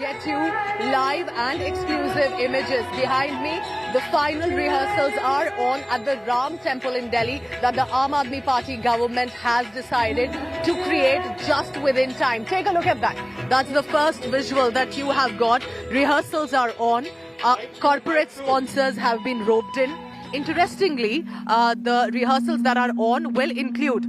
get you live and exclusive images. Behind me, the final rehearsals are on at the Ram Temple in Delhi that the Aam Aadmi Party government has decided to create just within time. Take a look at that. That's the first visual that you have got. Rehearsals are on. Corporate sponsors have been roped in. Interestingly, the rehearsals that are on will include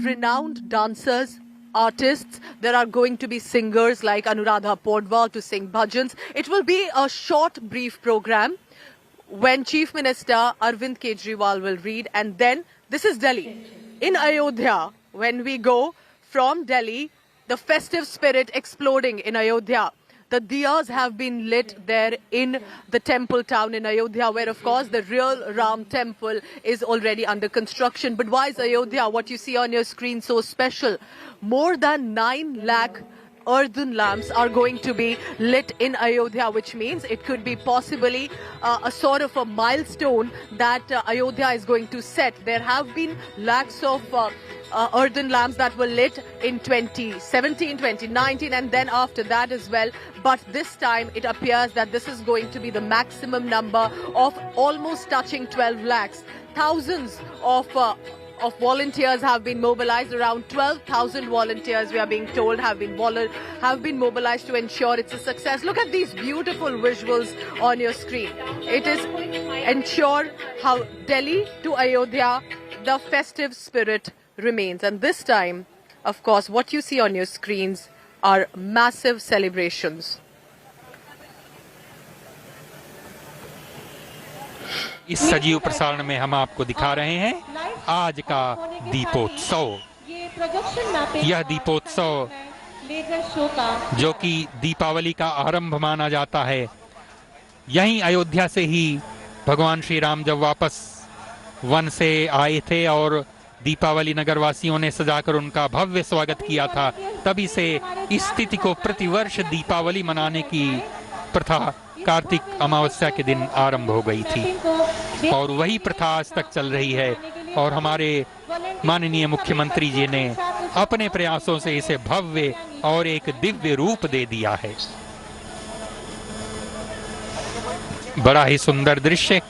renowned dancers, artists. There are going to be singers like Anuradha Podwal to sing bhajans. It will be a short, brief program when Chief Minister Arvind Kejriwal will read. And then, this is Delhi. In Ayodhya, when we go from Delhi, the festive spirit exploding in Ayodhya. The diyas have been lit there in the temple town in Ayodhya, where, of course, the real Ram temple is already under construction. But why is Ayodhya, what you see on your screen, so special? More than 9 lakh earthen lamps are going to be lit in Ayodhya, which means it could be possibly a sort of a milestone that Ayodhya is going to set. There have been lakhs of earthen lamps that were lit in 2017, 2019 and then after that as well. But this time it appears that this is going to be the maximum number of almost touching 12 lakhs. Thousands of volunteers have been mobilized. Around 12,000 volunteers, we are being told, have been mobilized to ensure it's a success. Look at these beautiful visuals on your screen. It is ensure how Delhi to Ayodhya, the festive spirit remains. And this time, of course, what you see on your screens are massive celebrations. इस सजीव प्रसारण में हम आपको दिखा रहे हैं आज का दीपोत्सव। यह दीपोत्सव जो कि दीपावली का आरंभ माना जाता है, यहीं अयोध्या से ही भगवान श्री राम जब वापस वन से आए थे और दीपावली नगरवासियों ने सजाकर उनका भव्य स्वागत किया था, तभी से इस तिथि को प्रतिवर्ष दीपावली मनाने की प्रथा कार्तिक अमावस्या के दिन आरंभ हो गई थी और वही प्रथा आज तक चल रही है। और हमारे माननीय मुख्यमंत्री जी ने अपने प्रयासों से इसे भव्य और एक दिव्य रूप दे दिया है। बड़ा ही सुंदर दृश्य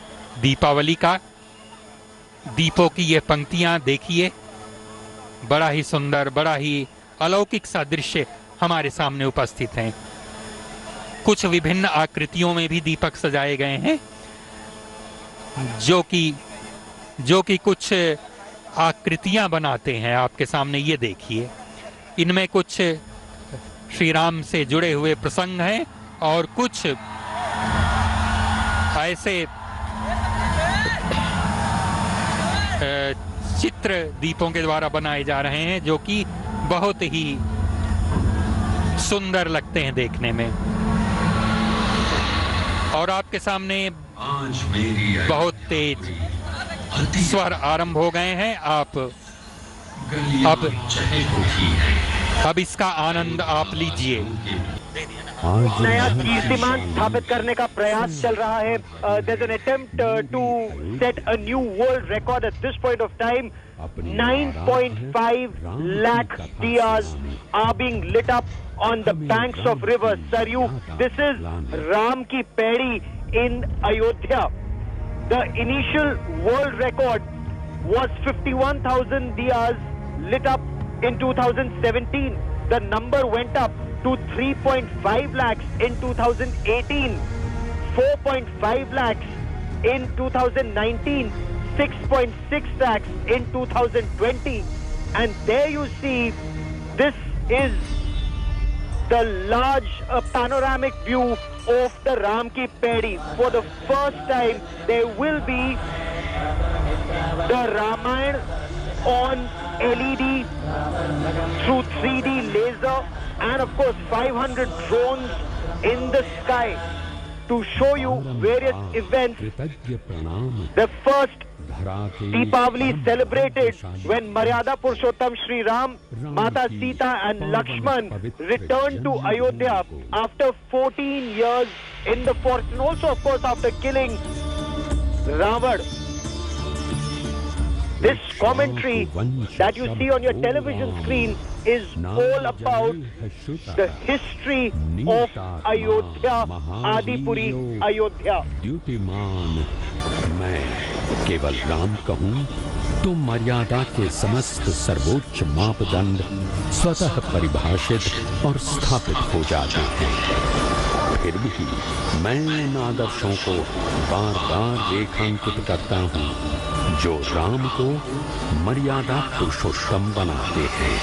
दीपावली का, दीपों की ये पंक्तियां देखिए, बड़ा ही सुंदर, बड़ा ही अलौकिक सा दृश्य हमारे सामने उपस्थित हैं। कुछ विभिन्न आकृतियों में भी दीपक सजाए गए हैं, जो कि कुछ आकृतियां बनाते हैं। आपके सामने ये देखिए, इनमें कुछ श्री राम से जुड़े हुए प्रसंग हैं और कुछ ऐसे चित्र दीपों के द्वारा बनाए जा रहे हैं जो कि बहुत ही सुंदर लगते हैं देखने में। और आपके सामने बहुत तेज स्वर आरंभ हो गए हैं। अब इसका आनंद आप लीजिए। नया कीर्तिमान स्थापित करने का प्रयास चल रहा है। There's an attempt to set a new world record at this point of time. 9.5 lakh diyas are being lit up on the banks of river Saryu. This is Ram Ki Paidi in Ayodhya. The initial world record was 51,000 diyas lit up in 2017. The number went up to 3.5 lakhs in 2018, 4.5 lakhs in 2019, 6.6 lakhs in 2020. And there you see, this is the large panoramic view of the Ram Ki Paidi. For the first time, there will be the Ramayana on LED through 3D laser and of course 500 drones in the sky to show you various events. The first Deepavali celebrated when Maryada Purushottam Shri Ram, Mata Sita and Lakshman returned to Ayodhya after 14 years in the forest, and also of course after killing Ravan. This commentary that you see on your television screen is all about the history of Ayodhya, Adipuri, Ayodhya. Dyutiman मैं केवल राम कहूं तो मर्यादा के समस्त सर्वोच्च मापदंड स्वतः परिभाषित और स्थापित हो जाते हैं। फिर भी मैं उन आदर्शों को बार बार रेखांकित करता हूं जो राम को मर्यादा पुरुषोत्तम बनाते हैं।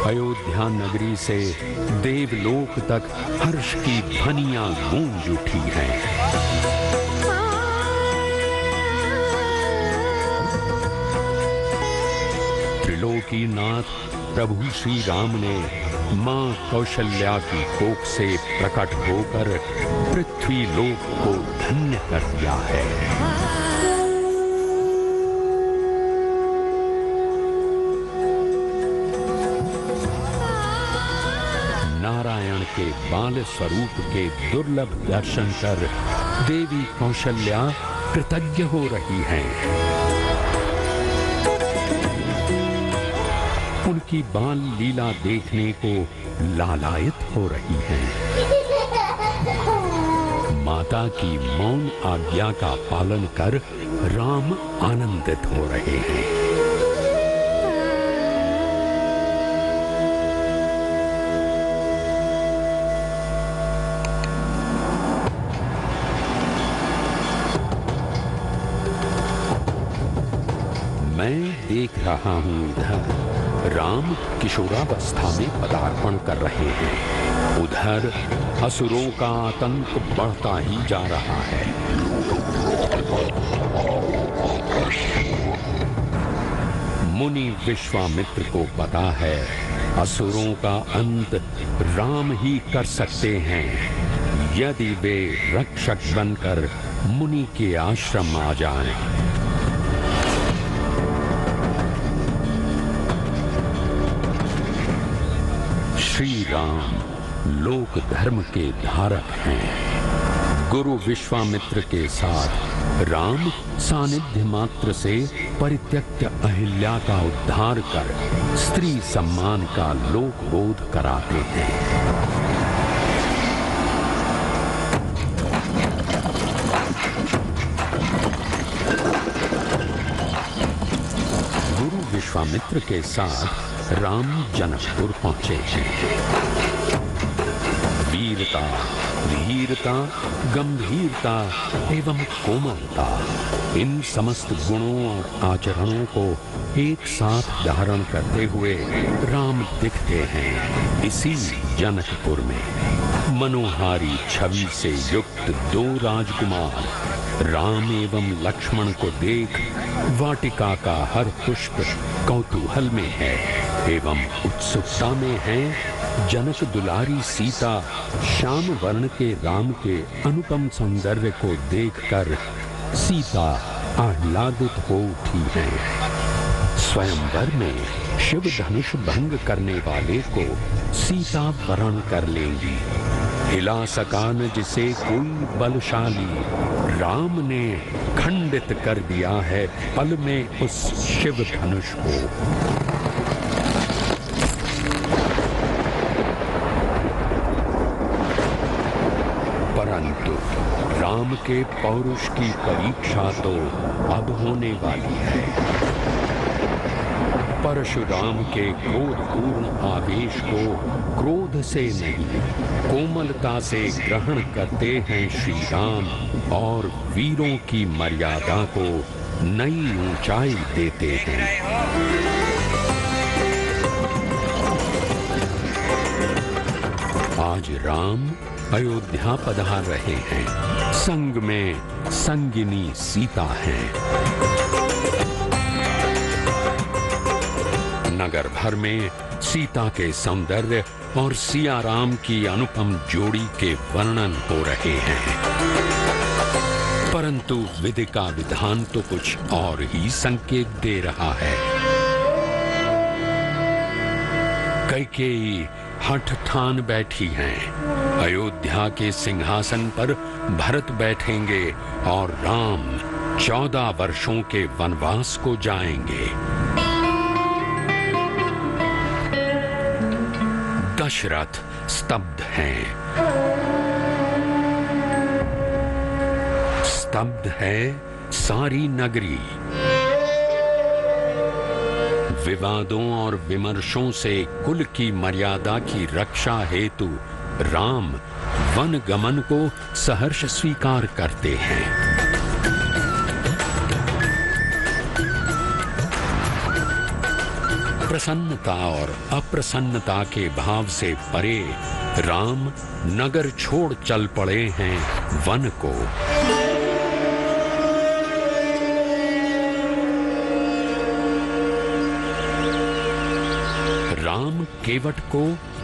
अयोध्या नगरी से देवलोक तक हर्ष की ध्वनियां गूंज उठी हैं। त्रिलोकीनाथ प्रभु श्री राम ने मां कौशल्या की कोख से प्रकट होकर पृथ्वी लोक को धन्य कर दिया है। नारायण के बाल स्वरूप के दुर्लभ दर्शन कर देवी कौशल्या कृतज्ञ हो रही हैं। उनकी बाल लीला देखने को लालायित हो रही हैं। माता की मौन आज्ञा का पालन कर राम आनंदित हो रहे हैं। मैं देख रहा हूं इधर राम किशोरावस्था में पदार्पण कर रहे हैं, उधर असुरों का आतंक बढ़ता ही जा रहा है। मुनि विश्वामित्र को पता है असुरों का अंत राम ही कर सकते हैं यदि वे रक्षक बनकर मुनि के आश्रम आ जाएं। श्री राम लोक धर्म के धारक हैं। गुरु विश्वामित्र के साथ राम सानिध्य मात्र से परित्यक्त अहिल्या का उद्धार कर स्त्री सम्मान का लोकबोध कराते हैं। गुरु विश्वामित्र के साथ राम जनकपुर पहुंचे हैं। वीरता, धीरता, गंभीरता एवं कोमलता, इन समस्त गुणों और आचरणों को एक साथ धारण करते हुए राम दिखते हैं इसी जनकपुर में। मनोहारी छवि से युक्त दो राजकुमार राम एवं लक्ष्मण को देख वाटिका का हर पुष्प कौतूहल में है एवं उत्सुकता में है। जनक दुलारी सीता श्याम वर्ण के राम के अनुपम सौंदर्य को देखकर सीता आह्लादित हो उठी है। स्वयंवर में शिव धनुष भंग करने वाले को सीता वरण कर लेंगी। हिला सका न जिसे कोई बलशाली, राम ने खंडित कर दिया है पल में उस शिव धनुष को। परंतु राम के पौरुष की परीक्षा तो अब होने वाली है। परशुराम के क्रोधपूर्ण आवेश को क्रोध से नहीं कोमलता से ग्रहण करते हैं श्री राम और वीरों की मर्यादा को नई ऊंचाई देते हैं। आज राम अयोध्या पधार रहे हैं। संग में संगिनी सीता है। नगर भर में सीता के सौंदर्य और सिया राम की अनुपम जोड़ी के वर्णन हो रहे हैं। परंतु विधि का विधान तो कुछ और ही संकेत दे रहा है। कैकेयी हठ ठान बैठी हैं। अयोध्या के सिंहासन पर भरत बैठेंगे और राम 14 वर्षों के वनवास को जाएंगे। दशरथ स्तब्ध हैं। स्तब्ध है सारी नगरी। विवादों और विमर्शों से कुल की मर्यादा की रक्षा हेतु राम वन गमन को सहर्ष स्वीकार करते हैं। प्रसन्नता और अप्रसन्नता के भाव से परे राम नगर छोड़ चल पड़े हैं वन को। राम केवट को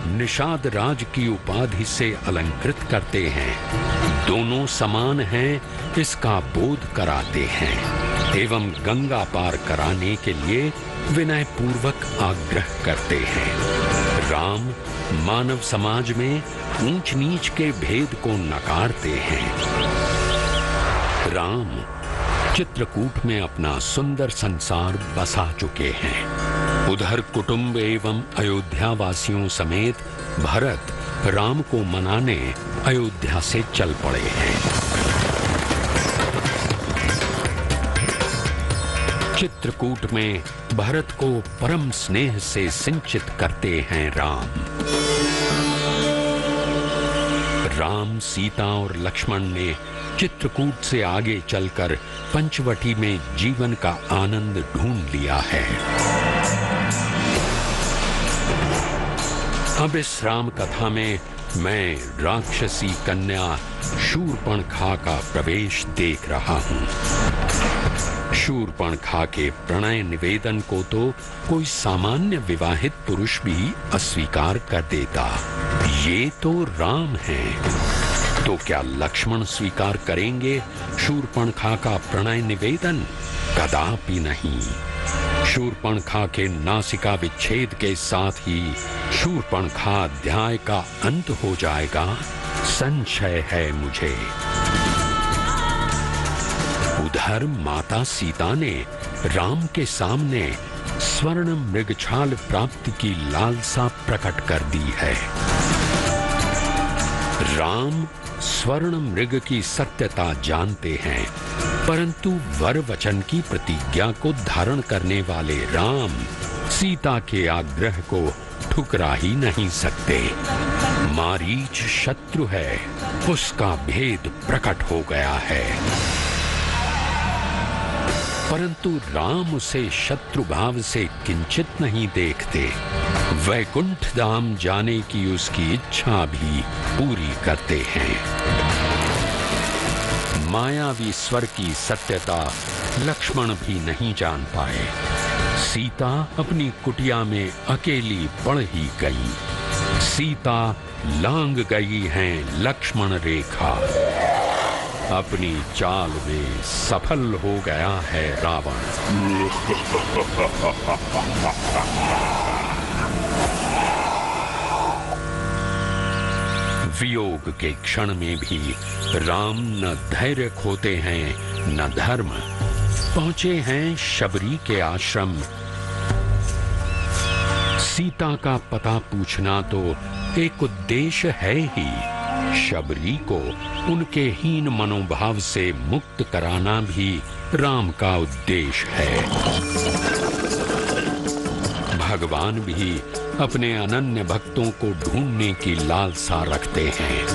निषाद राज की उपाधि से अलंकृत करते हैं। दोनों समान हैं इसका बोध कराते हैं एवं गंगा पार कराने के लिए विनय पूर्वक आग्रह करते हैं। राम मानव समाज में ऊंच नीच के भेद को नकारते हैं। राम चित्रकूट में अपना सुंदर संसार बसा चुके हैं। उधर कुटुंब एवं अयोध्या वासियों समेत भरत राम को मनाने अयोध्या से चल पड़े हैं। चित्रकूट में भरत को परम स्नेह से सिंचित करते हैं राम। राम, सीता और लक्ष्मण ने चित्रकूट से आगे चलकर पंचवटी में जीवन का आनंद ढूंढ लिया है। अब इस राम कथा में मैं राक्षसी कन्या शूर्पणखा का प्रवेश देख रहा हूँ। शूर्पणखा के प्रणय निवेदन को तो कोई सामान्य विवाहित पुरुष भी अस्वीकार कर देता। ये तो राम हैं। तो क्या लक्ष्मण स्वीकार करेंगे शूर्पणखा का प्रणय निवेदन? कदापि नहीं। शूर्पणखा के नासिका विच्छेद के साथ ही शूर्पणखा अध्याय का अंत हो जाएगा, संशय है मुझे। उधर माता सीता ने राम के सामने स्वर्ण मृगछाल प्राप्ति की लालसा प्रकट कर दी है। राम स्वर्ण मृग की सत्यता जानते हैं, परंतु वर वचन की प्रतिज्ञा को धारण करने वाले राम सीता के आग्रह को ठुकरा ही नहीं सकते। मारीच शत्रु है, उसका भेद प्रकट हो गया है, परंतु राम उसे शत्रु भाव से किंचित नहीं देखते। वैकुंठ धाम जाने की उसकी इच्छा भी पूरी करते हैं। मायावी स्वर की सत्यता लक्ष्मण भी नहीं जान पाए। सीता अपनी कुटिया में अकेली पड़ ही गई। सीता लांग गई हैं लक्ष्मण रेखा। अपनी चाल में सफल हो गया है रावण। वियोग के क्षण में भी राम न धैर्य खोते हैं न धर्म। पहुंचे हैं शबरी के आश्रम। सीता का पता पूछना तो एक उद्देश्य है ही। शबरी को उनके हीन मनोभाव से मुक्त कराना भी राम का उद्देश्य है। भगवान भी अपने अनन्य भक्तों को ढूंढने की लालसा रखते हैं।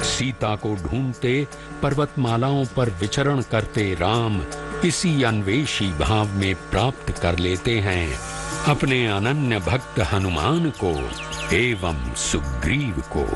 सीता को ढूंढते पर्वतमालाओं पर विचरण करते राम इसी अन्वेषी भाव में प्राप्त कर लेते हैं अपने अनन्य भक्त हनुमान को एवं सुग्रीव को।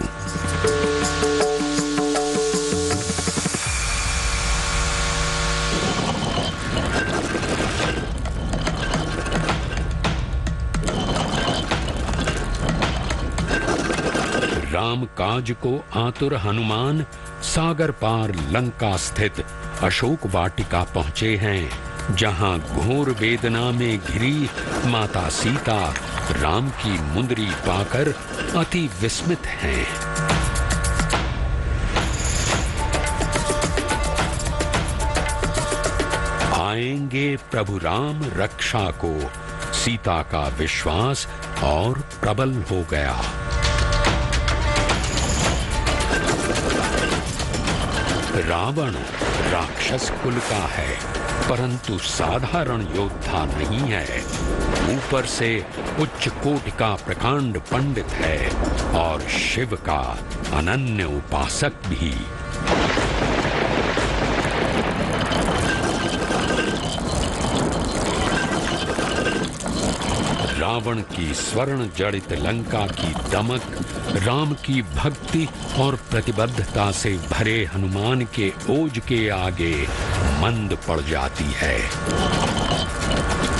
राम काज को आतुर हनुमान सागर पार लंका स्थित अशोक वाटिका पहुंचे हैं, जहां घोर वेदना में घिरी माता सीता राम की मुंदरी पाकर अति विस्मित हैं। आएंगे प्रभु राम रक्षा को, सीता का विश्वास और प्रबल हो गया। रावण राक्षस कुल का है, परंतु साधारण योद्धा नहीं है। ऊपर से उच्च कोटि का प्रकांड पंडित है और शिव का अनन्य उपासक भी। रावण की स्वर्ण जड़ित लंका की दमक राम की भक्ति और प्रतिबद्धता से भरे हनुमान के ओज के आगे मंद पड़ जाती है।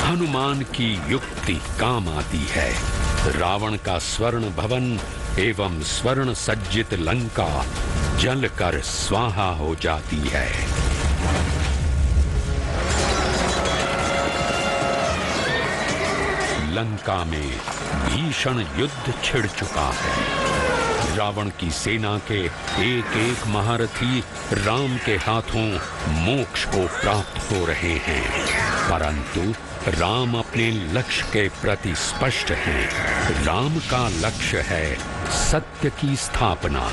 हनुमान की युक्ति काम आती है। रावण का स्वर्ण भवन एवं स्वर्ण सज्जित लंका जलकर स्वाहा हो जाती है। लंका में भीषण युद्ध छिड़ चुका है। रावण की सेना के एक एक महारथी राम के हाथों मोक्ष को प्राप्त हो रहे हैं, परंतु राम अपने लक्ष्य के प्रति स्पष्ट हैं। राम का लक्ष्य है सत्य की स्थापना।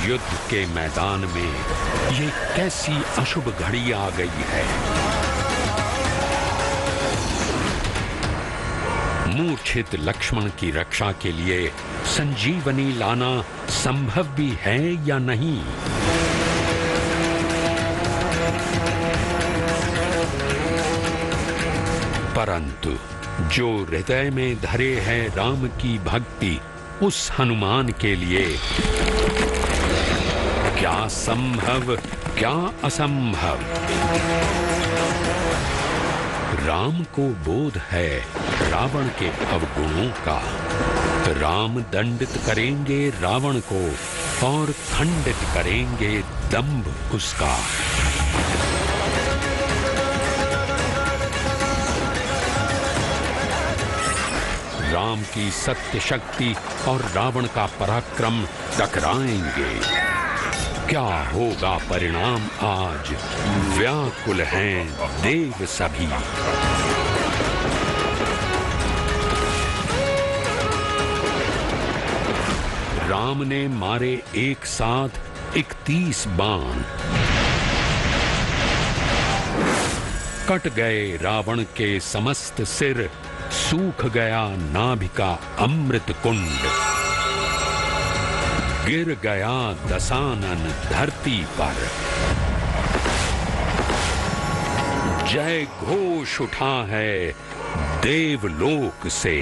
युद्ध के मैदान में ये कैसी अशुभ घड़ी आ गई है। मूर्छित लक्ष्मण की रक्षा के लिए संजीवनी लाना संभव भी है या नहीं? परंतु जो हृदय में धरे है राम की भक्ति, उस हनुमान के लिए क्या संभव क्या असंभव। राम को बोध है रावण के अवगुणों का। राम दंडित करेंगे रावण को और खंडित करेंगे दंभ उसका। राम की सत्य शक्ति और रावण का पराक्रम टकराएंगे। क्या होगा परिणाम आज? व्याकुल हैं देव सभी। राम ने मारे एक साथ 31 बाण। कट गए रावण के समस्त सिर, सूख गया नाभि का अमृत कुंड। गिर गया दशानन धरती पर। जय घोष उठा है देवलोक से।